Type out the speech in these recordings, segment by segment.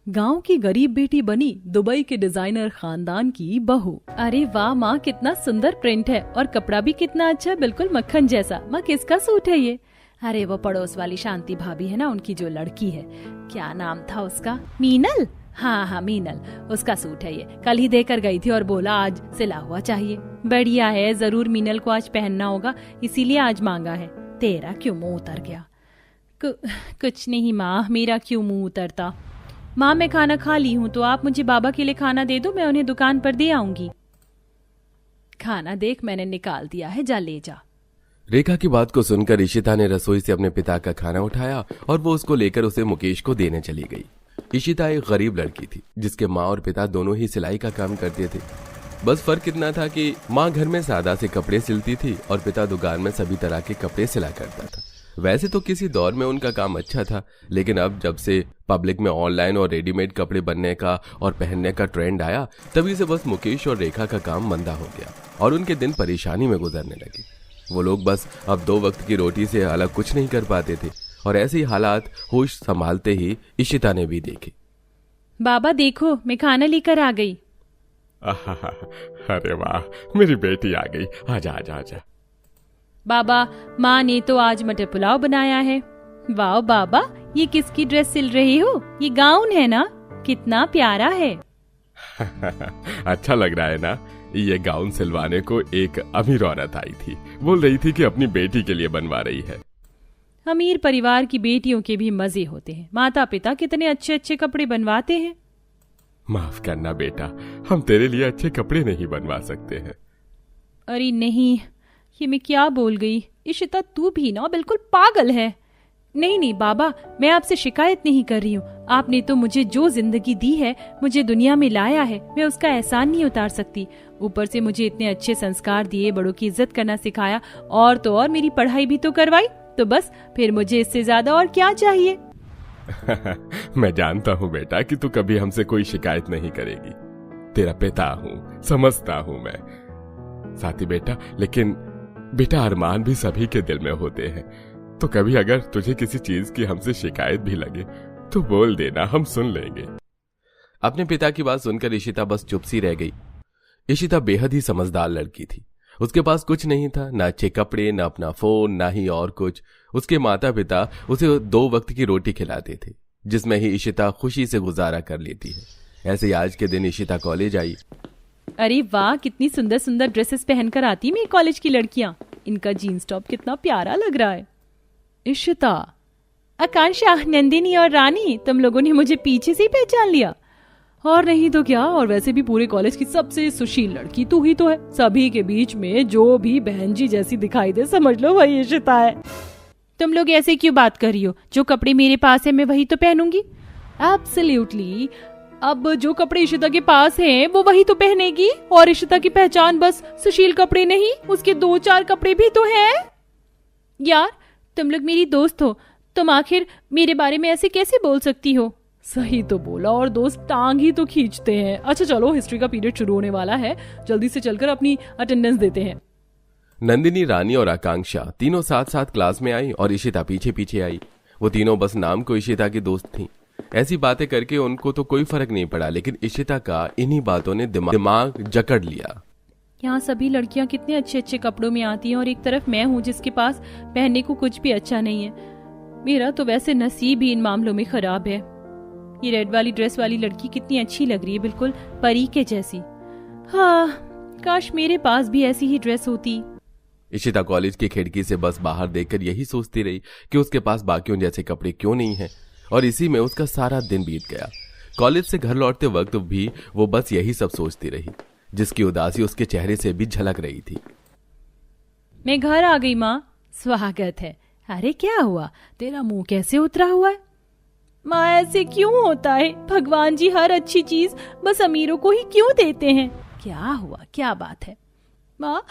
गांव की गरीब बेटी बनी दुबई के डिजाइनर खानदान की बहू। अरे वाह माँ, कितना सुंदर प्रिंट है और कपड़ा भी कितना अच्छा है, बिल्कुल मक्खन जैसा। माँ किसका सूट है ये? अरे वो पड़ोस वाली शांति भाभी है ना, उनकी जो लड़की है, क्या नाम था उसका? मीनल। हाँ हाँ मीनल, उसका सूट है ये। कल ही देकर गई थी और बोला आज सिला हुआ चाहिए। बढ़िया है, जरूर मीनल को आज पहनना होगा, इसीलिए आज मांगा है। तेरा क्यों मुंह उतर गया? कुछ नहीं माँ, मेरा क्यों मुंह उतरता? माँ मैं खाना खा ली हूँ, तो आप मुझे बाबा के लिए खाना दे दो, मैं उन्हें दुकान पर दे आऊंगी। खाना देख मैंने निकाल दिया है, जा ले जा। रेखा की बात को सुनकर इशिता ने रसोई से अपने पिता का खाना उठाया और वो उसको लेकर उसे मुकेश को देने चली गई। इशिता एक गरीब लड़की थी जिसके माँ और पिता दोनों ही सिलाई का काम करते थे। बस फर्क इतना था कि माँ घर में सादा से कपड़े सिलती थी और पिता दुकान में सभी तरह के कपड़े सिला करता था। वैसे तो किसी दौर में उनका काम अच्छा था, लेकिन अब जब से पब्लिक में ऑनलाइन और रेडीमेड कपड़े बनने का और पहनने का ट्रेंड आया, तभी से बस मुकेश और रेखा का काम मंदा हो गया और उनके दिन परेशानी में गुजरने लगे। वो लोग बस अब 2 वक्त की रोटी से अलग कुछ नहीं कर पाते थे और ऐसे ही हालात होश संभालते ही इशिता ने भी देखे। बाबा देखो, मैं खाना लेकर आ गई। अरे वाह, मेरी बेटी आ गई। आजा आजा आजा। बाबा, माँ ने तो आज मटर पुलाव बनाया है। वाह बाबा, ये किसकी ड्रेस सिल रही हो? ये गाउन है ना? कितना प्यारा है। अच्छा लग रहा है ना? ये गाउन सिलवाने को एक अमीर औरत आई थी, बोल रही थी कि अपनी बेटी के लिए बनवा रही है। अमीर परिवार की बेटियों के भी मजे होते हैं, माता पिता कितने अच्छे अच्छे कपड़े बनवाते हैं। माफ करना बेटा, हम तेरे लिए अच्छे कपड़े नहीं बनवा सकते हैं। अरे नहीं, ये मैं क्या बोल गई? इशिता तू भी ना बिल्कुल पागल है। नहीं नहीं बाबा, मैं आपसे शिकायत नहीं कर रही हूँ। आपने तो मुझे जो जिंदगी दी है, मुझे दुनिया में लाया है, मैं उसका एहसान नहीं उतार सकती। ऊपर से मुझे इतने अच्छे संस्कार दिए, बड़ों की इज्जत करना सिखाया और तो और मेरी पढ़ाई भी तो करवाई, तो बस फिर मुझे इससे ज्यादा और क्या चाहिए? मैं जानता हूँ बेटा कि तू कभी हमसे कोई शिकायत नहीं करेगी। तेरा पिता हूँ, समझता हूँ मैं। साथी बेटा, लेकिन बेटा अरमान भी सभी के दिल में होते हैं, तो कभी अगर तुझे किसी चीज की हमसे शिकायत भी लगे तो बोल देना, हम सुन लेंगे। अपने पिता की बात सुनकर इशिता बस चुप सी रह गई। इशिता बेहद ही समझदार लड़की थी। उसके पास कुछ नहीं था, ना अच्छे कपड़े, ना अपना फोन, ना ही और कुछ। उसके माता पिता उसे 2 वक्त की रोटी खिलाते थे, जिसमें ही इशिता खुशी से गुजारा कर लेती है। ऐसे ही आज के दिन इशिता कॉलेज आई। अरे वाह, कितनी सुंदर सुंदर ड्रेसेस पहनकर आती मेरी कॉलेज की लड़कियां। इनका जीन्स टॉप कितना प्यारा लग रहा है। इशिता, आकांक्षा, नंदिनी और रानी, तुम लोगों ने मुझे पीछे से ही पहचान लिया। और नहीं तो क्या, और वैसे भी पूरे कॉलेज की सबसे सुशील लड़की तू ही तो है। सभी के बीच में जो भी बहन जी जैसी दिखाई दे, समझ लो वही इशिता है। तुम लोग ऐसे क्यों बात कर रही हो? जो कपड़े मेरे पास है मैं वही तो पहनूंगी। एब्सोल्युटली। अब जो कपड़े इशिता के पास हैं वो वही तो पहनेगी। और इशिता की पहचान बस सुशील कपड़े नहीं, उसके 2-4 कपड़े भी तो हैं। यार तुम लोग मेरी दोस्त हो, तुम आखिर मेरे बारे में ऐसे कैसे बोल सकती हो? सही तो बोला, और दोस्त टांग ही तो खींचते हैं। अच्छा चलो, हिस्ट्री का पीरियड शुरू होने वाला है, जल्दी से चलकर अपनी अटेंडेंस देते हैं। नंदिनी, रानी और आकांक्षा तीनों साथ साथ क्लास में आई और इशिता पीछे पीछे आई। वो तीनों बस नाम को इशिता की दोस्त थीं। ऐसी बातें करके उनको तो कोई फर्क नहीं पड़ा, लेकिन इशिता का इन्हीं बातों ने दिमाग जकड़ लिया। यहाँ सभी लड़कियां कितने अच्छे अच्छे कपड़ों में आती हैं और एक तरफ मैं हूँ जिसके पास पहनने को कुछ भी अच्छा नहीं है। मेरा तो वैसे नसीब ही इन मामलों में खराब है। ये रेड वाली ड्रेस वाली लड़की कितनी अच्छी लग रही है, बिल्कुल परी के जैसी। हाँ, काश मेरे पास भी ऐसी ही ड्रेस होती। इशिता कॉलेज की खिड़की से बस बाहर देखकर यही सोचती रही कि उसके पास बाकियों जैसे कपड़े क्यों नहीं हैं, और इसी में उसका सारा दिन बीत गया। कॉलेज से घर लौटते वक्त भी वो बस यही सब सोचती रही, जिसकी उदासी उसके चेहरे से भी झलक रही थी। मैं घर आ गई माँ, स्वागत है। अरे क्या हुआ, तेरा मुंह कैसे उतरा हुआ है? माँ ऐसे क्यों होता है? भगवान जी हर अच्छी चीज बस अमीरों को ही क्यों देते हैं? क्या हुआ, क्या बात है? माँ,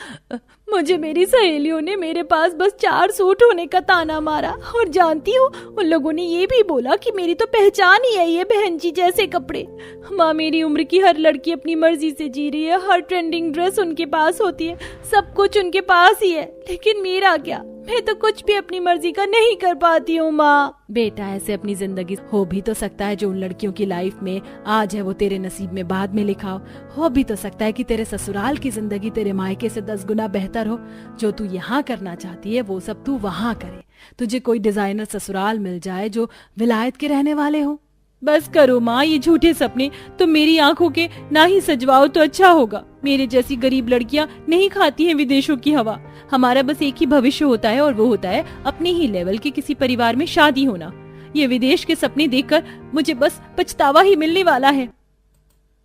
मुझे मेरी सहेलियों ने मेरे पास बस 4 सूट होने का ताना मारा, और जानती हो उन लोगों ने ये भी बोला कि मेरी तो पहचान ही है ये बहन जी जैसे कपड़े। माँ, मेरी उम्र की हर लड़की अपनी मर्जी से जी रही है, हर ट्रेंडिंग ड्रेस उनके पास होती है, सब कुछ उनके पास ही है, लेकिन मेरा क्या? मैं तो कुछ भी अपनी मर्जी का नहीं कर पाती हूँ माँ। बेटा, ऐसे अपनी जिंदगी हो भी तो सकता है जो उन लड़कियों की लाइफ में आज है वो तेरे नसीब में बाद में लिखा हो भी तो सकता है कि तेरे ससुराल की जिंदगी तेरे मायके से 10 गुना बेहतर हो। जो तू यहाँ करना चाहती है वो सब तू वहाँ करे। तुझे कोई डिजाइनर ससुराल मिल जाए जो विलायत के रहने वाले हो। बस करो माँ, ये झूठे सपने तुम मेरी आंखों के ना ही सजवाओ तो अच्छा होगा। मेरे जैसी गरीब लड़कियां नहीं खाती हैं विदेशों की हवा। हमारा बस एक ही भविष्य होता है और वो होता है अपने ही लेवल के किसी परिवार में शादी होना। ये विदेश के सपने देखकर मुझे बस पछतावा ही मिलने वाला है।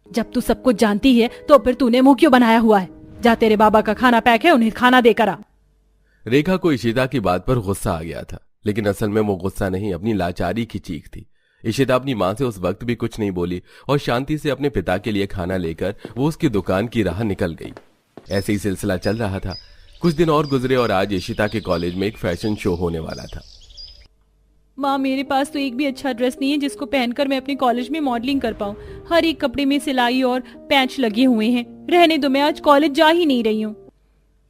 जब तू सब कुछ जानती है तो फिर तूने मुंह क्यों बनाया हुआ है? जा, तेरे बाबा का खाना पैक है, उन्हें खाना देकर आ। रेखा को इशिता की बात पर गुस्सा आ गया था, लेकिन असल में वो गुस्सा नहीं, अपनी लाचारी की चीख थी। इशिता अपनी माँ से उस वक्त भी कुछ नहीं बोली और शांति से अपने पिता के लिए खाना लेकर वो उसकी दुकान की राह निकल गई। ऐसे ही सिलसिला चल रहा था। कुछ दिन और गुजरे और आज इशिता के कॉलेज में एक फैशन शो होने वाला था। माँ, मेरे पास तो एक भी अच्छा ड्रेस नहीं है जिसको पहनकर मैं अपने कॉलेज में मॉडलिंग कर पाऊँ। हर एक कपड़े में सिलाई और पैच लगे हुए हैं। रहने दो, मैं आज कॉलेज जा ही नहीं रही हूँ।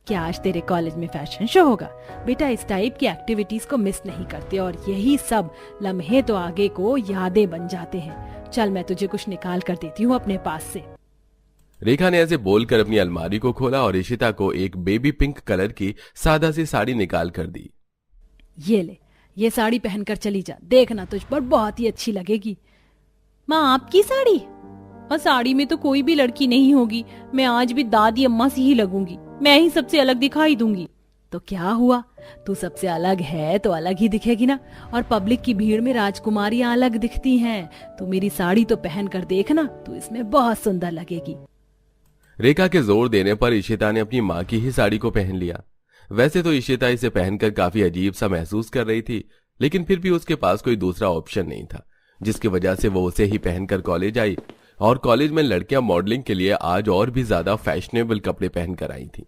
क्या आज तेरे कॉलेज में फैशन शो होगा? बेटा, इस टाइप की एक्टिविटीज को मिस नहीं करते और यही सब लम्हे तो आगे को यादें बन जाते हैं। चल, मैं तुझे कुछ निकाल कर देती हूँ अपने पास से। रेखा ने ऐसे बोलकर अपनी अलमारी को खोला और इशिता को एक बेबी पिंक कलर की सादा सी साड़ी निकाल कर दी। ये ले, ये साड़ी पहनकर चली जा, देखना तुझ पर बहुत ही अच्छी लगेगी। माँ, आपकी साड़ी? और साड़ी में तो कोई भी लड़की नहीं होगी। मैं आज भी दादी अम्मा सी ही लगूंगी। मैं ही सबसे अलग दिखाई दूंगी। तो क्या हुआ, तू सबसे अलग है तो अलग ही दिखेगी ना। और पब्लिक की भीड़ में राजकुमारियां अलग दिखती हैं। तू मेरी साड़ी तो पहन कर देखना, तू इसमें बहुत सुंदर लगेगी। रेखा के जोर देने पर इशिता ने अपनी माँ की ही साड़ी को पहन लिया। वैसे तो इशिता इसे पहनकर काफी अजीब सा महसूस कर रही थी, लेकिन फिर भी उसके पास कोई दूसरा ऑप्शन नहीं था, जिसकी वजह से वो उसे ही पहनकर कॉलेज आई। और कॉलेज में लड़कियां मॉडलिंग के लिए आज और भी ज्यादा फैशनेबल कपड़े पहनकर आई थी।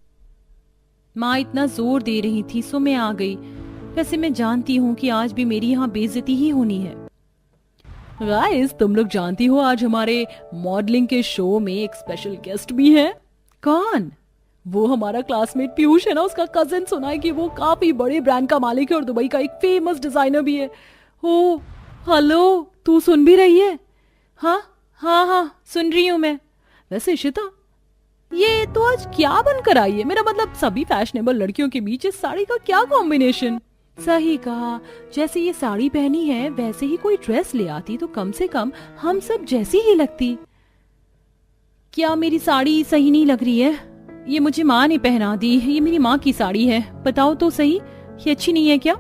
माँ इतना जोर दे रही थी सो मैं आ गई। वैसे मैं जानती हूँ कि आज भी मेरी यहाँ बेइज्जती ही होनी है। गाइस, तुम लोग जानती हो आज हमारे मॉडलिंग के शो में एक स्पेशल गेस्ट भी है। कौन? वो हमारा क्लासमेट पीयूष है ना, उसका कजिन। सुना है कि वो काफी बड़े ब्रांड का मालिक है और दुबई का एक फेमस डिजाइनर भी है। ओ हेलो, तू सुन भी रही है? हाँ हाँ हाँ, सुन रही हूँ मैं। वैसे इशिता, ये तो आज क्या बनकर आई है? मेरा मतलब सभी फैशनेबल लड़कियों के बीच इस साड़ी का क्या कॉम्बिनेशन? सही कहा, जैसे ये साड़ी पहनी है वैसे ही कोई ड्रेस ले आती तो कम से कम हम सब जैसी ही लगती। क्या मेरी साड़ी सही नहीं लग रही है? ये मुझे माँ ने पहना दी, ये मेरी माँ की साड़ी है। बताओ तो सही, ये अच्छी नहीं है क्या?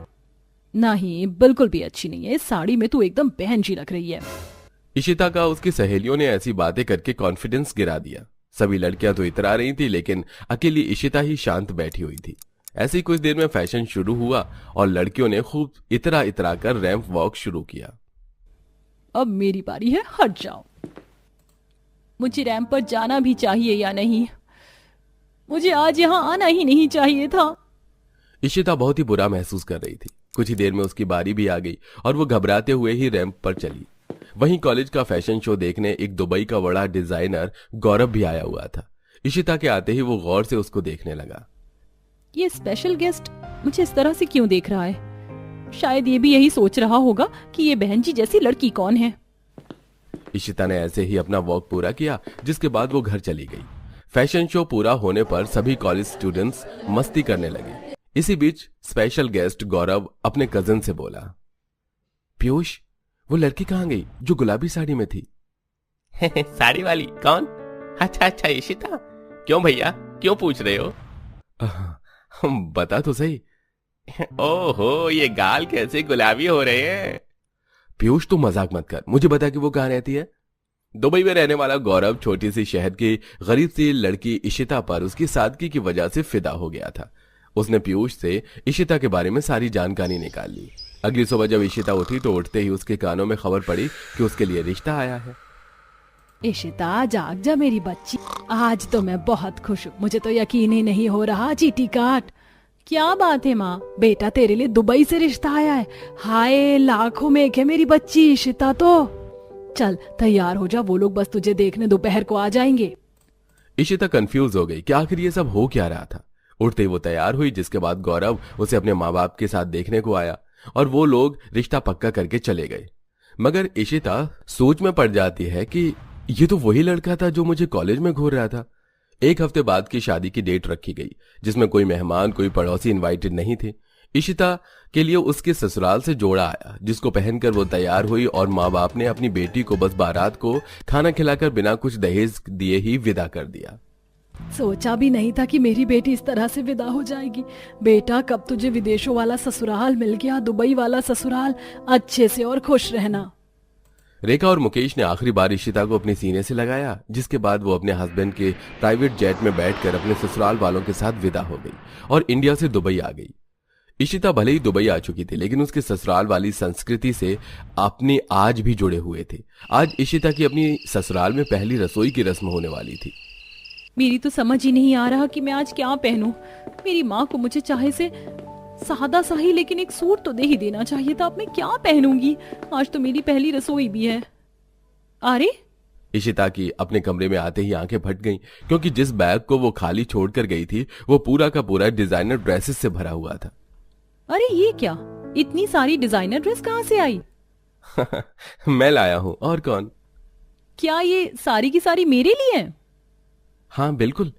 नहीं, बिल्कुल भी अच्छी नहीं है। इस साड़ी में तू एकदम बहन जी लग रही है। इशिता का उसकी सहेलियों ने ऐसी बातें करके कॉन्फिडेंस गिरा दिया। सभी लड़कियां तो इतरा रही थी, लेकिन अकेली इशिता ही शांत बैठी हुई थी। ऐसे ही कुछ देर में फैशन शुरू हुआ और लड़कियों ने खूब इतरा इतरा कर रैंप वॉक शुरू किया। अब मेरी बारी है, हट जाओ। मुझे रैंप पर जाना भी चाहिए या नहीं? मुझे आज यहाँ आना ही नहीं चाहिए था। इशिता बहुत ही बुरा महसूस कर रही थी। कुछ ही देर में उसकी बारी भी आ गई और वो घबराते हुए ही रैंप पर चली। वहीं कॉलेज का फैशन शो देखने एक दुबई का बड़ा डिजाइनर गौरव भी आया हुआ था। इशिता के आते ही वो गौर से उसको देखने लगा। ये स्पेशल गेस्ट मुझे इस तरह से क्यों देख रहा है? शायद ये भी यही सोच रहा होगा कि ये बहन जी जैसी लड़की कौन है। इशिता ने ऐसे ही अपना वॉक पूरा किया, जिसके बाद वो घर चली गई। फैशन शो पूरा होने पर सभी कॉलेज स्टूडेंट्स मस्ती करने लगे। इसी बीच स्पेशल गेस्ट गौरव अपने कजिन से बोला, पीयूष, वो लड़की कहाँ गई जो गुलाबी साड़ी में थी? साड़ी वाली कौन? अच्छा अच्छा, इशिता। क्यों भैया, क्यों पूछ रहे हो? बता तो सही। ओहो, ये गाल कैसे गुलाबी हो रहे हैं? पीयूष, तू मजाक मत कर, मुझे बता कि वो कहाँ रहती है। दुबई में रहने वाला गौरव छोटी सी शहर की गरीब सी लड़की इशिता पर उसकी सादगी की वजह से फिदा हो गया था। उसने पीयूष से इशिता के बारे में सारी जानकारी निकाल ली। अगली सुबह जब इशिता उठी तो उठते ही उसके कानों में खबर पड़ी कि उसके लिए रिश्ता आया है। इशिता, जाग जा मेरी बच्ची, आज तो मैं बहुत खुश हूँ। मुझे तो यकीन ही नहीं हो रहा। चीटी काट। क्या बात है माँ, बेटा तेरे लिए दुबई से रिश्ता आया है। हाय, लाखों में एक है मेरी बच्ची इशिता। तो चल तैयार हो जा, वो लोग बस तुझे देखने दोपहर को आ जाएंगे। इशिता कंफ्यूज हो गई कि आखिर ये सब हो क्या रहा था। उठते ही वो तैयार हुई, जिसके बाद गौरव उसे अपने माँ बाप के साथ देखने को आया और वो लोग रिश्ता पक्का करके चले गए। मगर इशिता सोच में पड़ जाती है कि ये तो वही लड़का था जो मुझे कॉलेज में घूर रहा था। एक हफ्ते बाद की शादी की डेट रखी गई, जिसमें कोई मेहमान, कोई पड़ोसी इनवाइटेड नहीं थे। इशिता के लिए उसके ससुराल से जोड़ा आया, जिसको पहनकर वो तैयार हुई और माँ बाप ने अपनी बेटी को बस बारात को खाना खिलाकर बिना कुछ दहेज दिए ही विदा कर दिया। सोचा भी नहीं था कि मेरी बेटी इस तरह से विदा हो जाएगी। बेटा, कब तुझे विदेशों वाला ससुराल मिल गया, दुबई वाला ससुराल, अच्छे से और खुश रहना। रेखा और मुकेश ने आखिरी बार इशिता को अपने सीने से लगाया, जिसके बाद वो अपने हस्बैंड के प्राइवेट जेट में बैठकर अपने ससुराल वालों के साथ विदा हो गई और इंडिया से दुबई आ गई। इशिता भले ही दुबई आ चुकी थी, लेकिन उसके ससुराल वाली संस्कृति से अपने आज भी जुड़े हुए थे। आज इशिता की अपनी ससुराल में पहली रसोई की रस्म होने वाली थी। मेरी तो समझ ही नहीं आ रहा कि मैं आज क्या पहनूं। मेरी माँ को मुझे चाहे से सादा सा ही लेकिन एक सूट तो दे ही देना चाहिए था। अब मैं क्या पहनूंगी? आज तो मेरी पहली रसोई भी है। अरे, इशिता की अपने कमरे में आते ही आंखें फट गईं, क्योंकि जिस बैग को वो खाली छोड़कर गई थी वो पूरा का पूरा डिजाइनर ड्रेसेस से भरा हुआ था। अरे ये क्या, इतनी सारी डिजाइनर ड्रेस कहाँ से आई? मैं लाया हूं, और कौन? क्या ये सारी की सारी मेरे लिए हैं? हाँ बिल्कुल।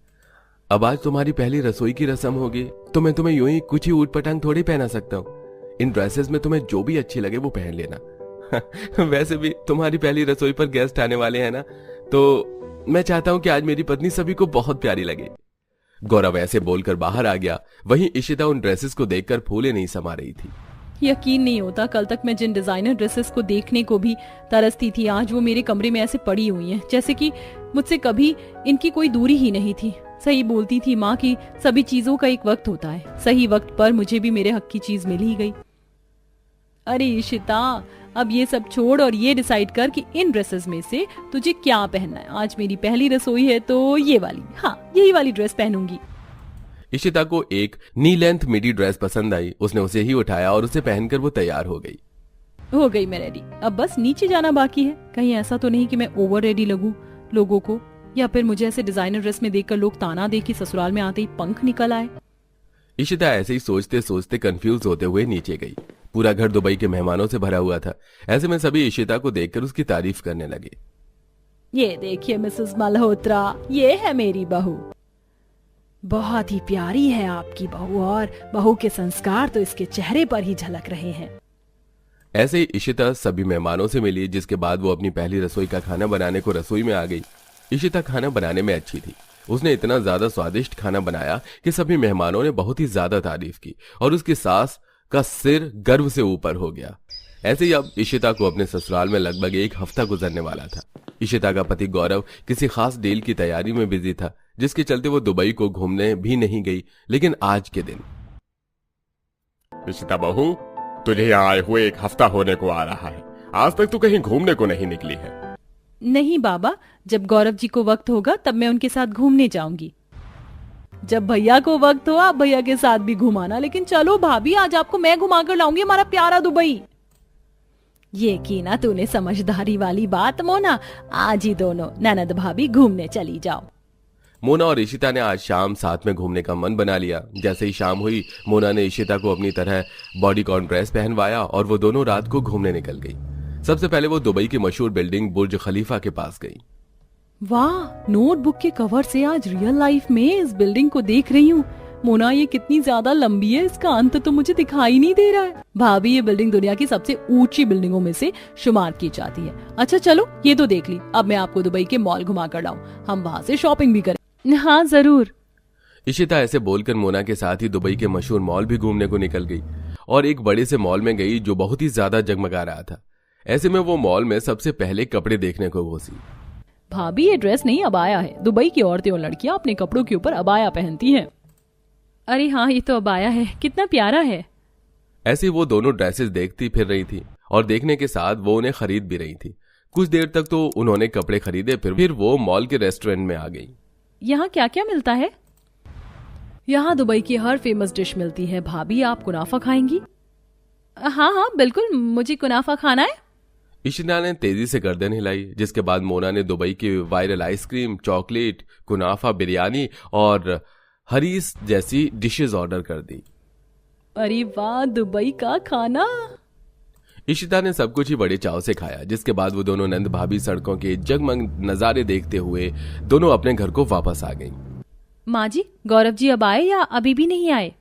अब आज तुम्हारी पहली रसोई की रस्म होगी, तो मैं तुम्हें यूं ही कुछ ही ऊट पटांग थोड़ी पहना सकता हूँ। इन ड्रेसेस में तुम्हें जो भी अच्छी लगे वो पहन लेना। वैसे भी तुम्हारी पहली रसोई पर गेस्ट आने वाले हैं ना, तो मैं चाहता हूं कि आज मेरी पत्नी सभी को बहुत प्यारी लगे। गौरव ऐसे बोलकर बाहर आ गया। वहीं इशिता उन ड्रेसेस को देखकर फूले नहीं समा रही थी। यकीन नहीं होता, कल तक मैं जिन डिजाइनर ड्रेसेस को देखने को भी तरसती थी, आज वो मेरे कमरे में ऐसे पड़ी हुई हैं, जैसे कि मुझसे कभी इनकी कोई दूरी ही नहीं थी। सही बोलती थी माँ की सभी चीजों का एक वक्त होता है। सही वक्त पर मुझे भी मेरे हक की चीज मिल ही गई। अरे इशिता, अब ये सब छोड़ और ये डिसाइड कर कि इन ड्रेसेस में से तुझे क्या पहनना है। आज मेरी पहली रसोई है तो ये वाली, हाँ यही वाली ड्रेस पहनूंगी। इशिता को एक नी लेंथ मिडी ड्रेस पसंद आई। उसने उसे ही उठाया और उसे पहनकर वो तैयार हो गई। हो गई मैं रेडी, अब बस नीचे जाना बाकी है। कहीं ऐसा तो नहीं कि मैं ओवर रेडी लगूं लोगों को, या फिर मुझे ऐसे डिजाइनर ड्रेस में देखकर लोग ताना दे कि ससुराल में आते ही पंख निकल आए। इशिता ऐसे ही सोचते सोचते कंफ्यूज होते हुए नीचे गई। पूरा घर दुबई के मेहमानों से भरा हुआ था। ऐसे में सभी इशिता को देखकर उसकी तारीफ करने लगे। ये देखिए मिसेस मल्होत्रा, ये है मेरी बहू। बहुत ही प्यारी है आपकी बहू, और बहू के संस्कार तो इसके चेहरे पर ही झलक रहे हैं। ऐसे ही इशिता सभी मेहमानों से मिली, जिसके बाद वो अपनी पहली रसोई का खाना बनाने को रसोई में आ गई। इशिता खाना बनाने में अच्छी थी। उसने इतना ज्यादा स्वादिष्ट खाना बनाया कि सभी मेहमानों ने बहुत ही ज्यादा तारीफ की और उसकी सास का सिर गर्व से ऊपर हो गया। ऐसे ही अब इशिता को अपने ससुराल में लगभग एक हफ्ता गुजरने वाला था। इशिता का पति गौरव किसी खास डील की तैयारी में बिजी था, जिसके चलते वो दुबई को घूमने भी नहीं गई। लेकिन आज के दिन, इशिता बहू, तुझे यहाँ आए हुए एक हफ्ता होने को आ रहा है, आज तक तू कहीं घूमने को नहीं निकली है। नहीं बाबा, जब गौरव जी को वक्त होगा तब मैं उनके साथ घूमने जाऊंगी। जब भैया को वक्त हो आप भैया के साथ भी घुमाना। लेकिन चलो भाभी, आज आपको मैं घुमा कर लाऊंगी हमारा प्यारा दुबई। ये की ना तूने समझदारी वाली बात मोना। आज ही दोनों ननद भाभी घूमने चली जाओ। मोना और इशिता ने आज शाम साथ में घूमने का मन बना लिया। जैसे ही शाम हुई, मोना ने इशिता को अपनी तरह बॉडीकॉन ड्रेस पहनवाया और वो दोनों रात को घूमने निकल गई। सबसे पहले वो दुबई की मशहूर बिल्डिंग बुर्ज खलीफा के पास गई। वाह, नोटबुक के कवर से आज रियल लाइफ में इस बिल्डिंग को देख रही हूँ। मोना, ये कितनी ज्यादा लंबी है, इसका अंत तो मुझे दिखाई नहीं दे रहा है। भाभी, ये बिल्डिंग दुनिया की सबसे ऊंची बिल्डिंगों में से शुमार की जाती है। अच्छा चलो, ये तो देख ली, अब मैं आपको दुबई के मॉल घुमा कर लाऊं, हम वहाँ से शॉपिंग भी करें। हाँ जरूर। इशिता ऐसे बोलकर मोना के साथ ही दुबई के मशहूर मॉल भी घूमने को निकल गई और एक बड़े से मॉल में गई जो बहुत ही ज्यादा जगमगा रहा था। ऐसे में वो मॉल में सबसे पहले कपड़े देखने को घुसी। भाभी, ये ड्रेस नहीं अबाया है। दुबई की औरतें और लड़कियां अपने कपड़ों के ऊपर अबाया पहनती हैं। अरे हाँ, ये तो अबाया है, कितना प्यारा है। ऐसे वो दोनों ड्रेसेस देखती फिर रही थी और देखने के साथ वो उन्हें खरीद भी रही थी। कुछ देर तक तो उन्होंने कपड़े खरीदे, फिर वो मॉल के रेस्टोरेंट में आ गई। यहाँ क्या क्या मिलता है? यहाँ दुबई की हर फेमस डिश मिलती है। भाभी, आप कुनाफा खाएंगी? हाँ हाँ बिल्कुल, मुझे कुनाफा खाना है। इशिता ने तेजी से गर्दन हिलाई, जिसके बाद मोना ने दुबई की वायरल आइसक्रीम, चॉकलेट, कुनाफा, बिरयानी और हरीस जैसी डिशेस ऑर्डर कर दी। अरे वाह, दुबई का खाना। इशिता ने सब कुछ ही बड़े चाव से खाया, जिसके बाद वो दोनों नंद भाभी सड़कों के जगमग नजारे देखते हुए दोनों अपने घर को वापस आ गईं। माँ जी, गौरव जी अब आए या अभी भी नहीं आए?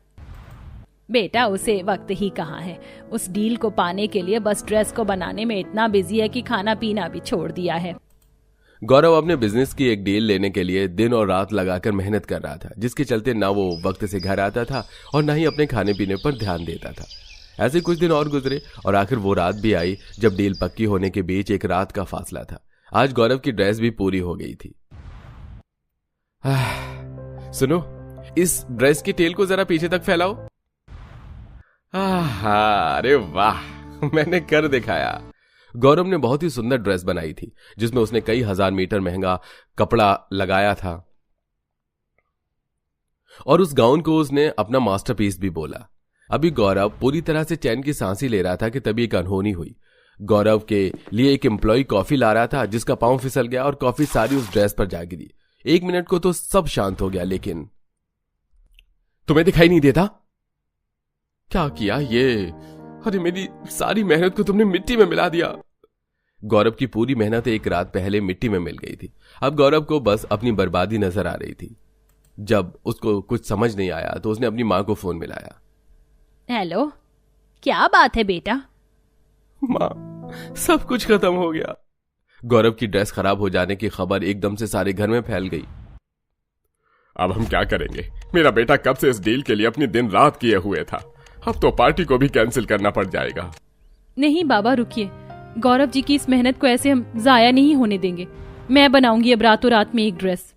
बेटा, उसे वक्त ही कहाँ है। उस डील को पाने के लिए बस ड्रेस को बनाने में इतना बिजी है कि खाना पीना भी छोड़ दिया है। गौरव अपने बिजनेस की एक डील लेने के लिए दिन और रात लगाकर मेहनत कर रहा था, जिसके चलते ना वो वक्त से घर आता था और ना ही अपने खाने पीने पर ध्यान देता था। ऐसे कुछ दिन और गुजरे और आखिर वो रात भी आई जब डील पक्की होने के बीच एक रात का फासला था। आज गौरव की ड्रेस भी पूरी हो गई थी। सुनो, इस ड्रेस की टेल को जरा पीछे तक फैलाओ। अरे वाह, मैंने कर दिखाया। गौरव ने बहुत ही सुंदर ड्रेस बनाई थी, जिसमें उसने कई हजार मीटर महंगा कपड़ा लगाया था और उस गाउन को उसने अपना मास्टरपीस भी बोला। अभी गौरव पूरी तरह से चैन की सांसें ले रहा था कि तभी एक अनहोनी हुई। गौरव के लिए एक एम्प्लॉय कॉफी ला रहा था, जिसका पांव फिसल गया और कॉफी सारी उस ड्रेस पर जा गिरी। 1 मिनट को तो सब शांत हो गया, लेकिन तुम्हें दिखाई नहीं देता? क्या किया ये? अरे मेरी सारी मेहनत को तुमने मिट्टी में मिला दिया। गौरव की पूरी मेहनत एक रात पहले मिट्टी में मिल गई थी। अब गौरव को बस अपनी बर्बादी नजर आ रही थी। जब उसको कुछ समझ नहीं आया तो उसने अपनी मां को फोन मिलाया। हेलो, क्या बात है बेटा? मां, सब कुछ खत्म हो गया। गौरव की ड्रेस खराब हो जाने की खबर एकदम से सारे घर में फैल गई। अब हम क्या करेंगे? मेरा बेटा कब से इस डील के लिए अपनी दिन रात किए हुए था। अब तो पार्टी को भी कैंसिल करना पड़ जाएगा। नहीं बाबा, रुकिए। गौरव जी की इस मेहनत को ऐसे हम जाया नहीं होने देंगे। मैं बनाऊंगी अब रातों रात में एक ड्रेस।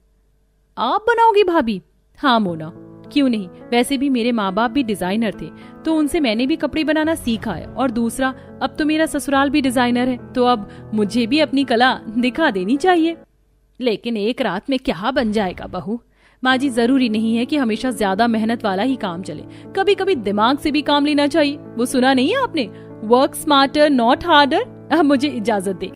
आप बनाओगी भाभी? हाँ मोना, क्यों नहीं। वैसे भी मेरे माँ बाप भी डिजाइनर थे, तो उनसे मैंने भी कपड़े बनाना सीखा है। और दूसरा, अब तो मेरा ससुराल भी डिजाइनर है, तो अब मुझे भी अपनी कला दिखा देनी चाहिए। लेकिन एक रात में क्या बन जाएगा बहू? माँ जी, जरूरी नहीं है कि हमेशा ज्यादा मेहनत वाला ही काम चले। कभी कभी दिमाग से भी काम लेना चाहिए। वो सुना नहीं है आपने? Work smarter not harder. अब मुझे इजाजत दे।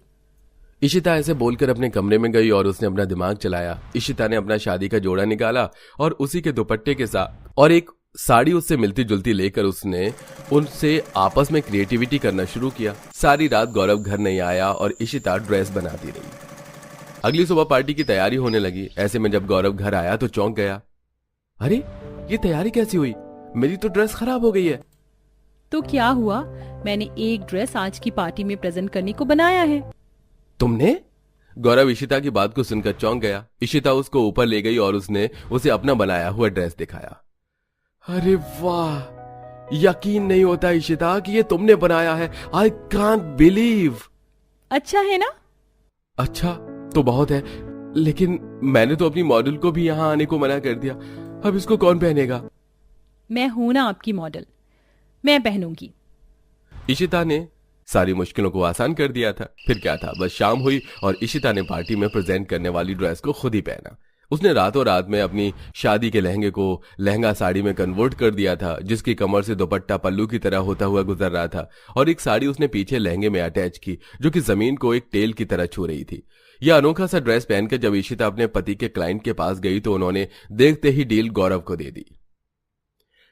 इशिता ऐसे बोलकर अपने कमरे में गई और उसने अपना दिमाग चलाया। इशिता ने अपना शादी का जोड़ा निकाला और उसी के दुपट्टे के साथ और एक साड़ी उससे मिलती जुलती लेकर उसने उनसे आपस में क्रिएटिविटी करना शुरू किया। सारी रात गौरव घर नहीं आया और इशिता ड्रेस बनाती रही। अगली सुबह पार्टी की तैयारी होने लगी। ऐसे में जब गौरव घर आया तो चौंक गया। अरे, ये तैयारी कैसी हुई? मेरी तो ड्रेस खराब हो गई है। तो क्या हुआ? मैंने एक ड्रेस आज की पार्टी में प्रेजेंट करने को बनाया है। तुमने? गौरव इशिता की बात को सुनकर चौंक गया। इशिता उसको ऊपर ले गई और उसने उसे अपना बनाया हुआ ड्रेस दिखाया। अरे वाह, यकीन नहीं होता इशिता कि ये तुमने बनाया है। I can't believe. अच्छा है ना? अच्छा तो बहुत है, लेकिन मैंने तो अपनी मॉडल को भी यहां आने को मना कर दिया। अब इसको कौन पहनेगा? मैं हूं ना आपकी मॉडल, मैं पहनूंगी। इशिता ने सारी मुश्किलों को आसान कर दिया था। फिर क्या था, बस शाम हुई और इशिता ने पार्टी में प्रेजेंट करने वाली ड्रेस को खुद ही पहना। उसने रातों रात में अपनी शादी के लहंगे को लहंगा साड़ी में कन्वर्ट कर दिया था, जिसकी कमर से दुपट्टा पल्लू की तरह होता हुआ गुजर रहा था और एक साड़ी उसने पीछे लहंगे में अटैच की, जो कि जमीन को एक टेल की तरह छू रही थी। यह अनोखा सा ड्रेस पहनकर जब इशिता अपने पति के क्लाइंट के पास गई तो उन्होंने देखते ही डील गौरव को दे दी।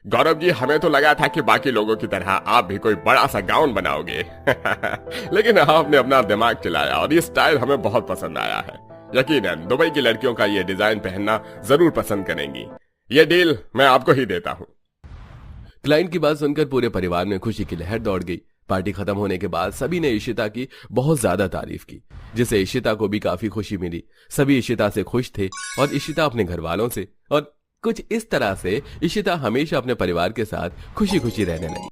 गौरव जी, हमें तो लगा था कि बाकी लोगों की तरह आप भी कोई बड़ा सा गाउन बनाओगे लेकिन आपने अपना दिमाग चलाया और ये स्टाइल हमें बहुत पसंद आया है। यकीनन दुबई की लड़कियों का ये डिजाइन पहनना जरूर पसंद करेंगी। ये डील मैं आपको ही देता हूँ। क्लाइंट की बात सुनकर पूरे परिवार में खुशी की लहर दौड़ गई। पार्टी खत्म होने के बाद सभी ने इशिता की बहुत ज्यादा तारीफ की, जिससे इशिता को भी काफी खुशी मिली। सभी इशिता से खुश थे और इशिता अपने घर वालों से, और कुछ इस तरह से इशिता हमेशा अपने परिवार के साथ खुशी खुशी रहने लगी।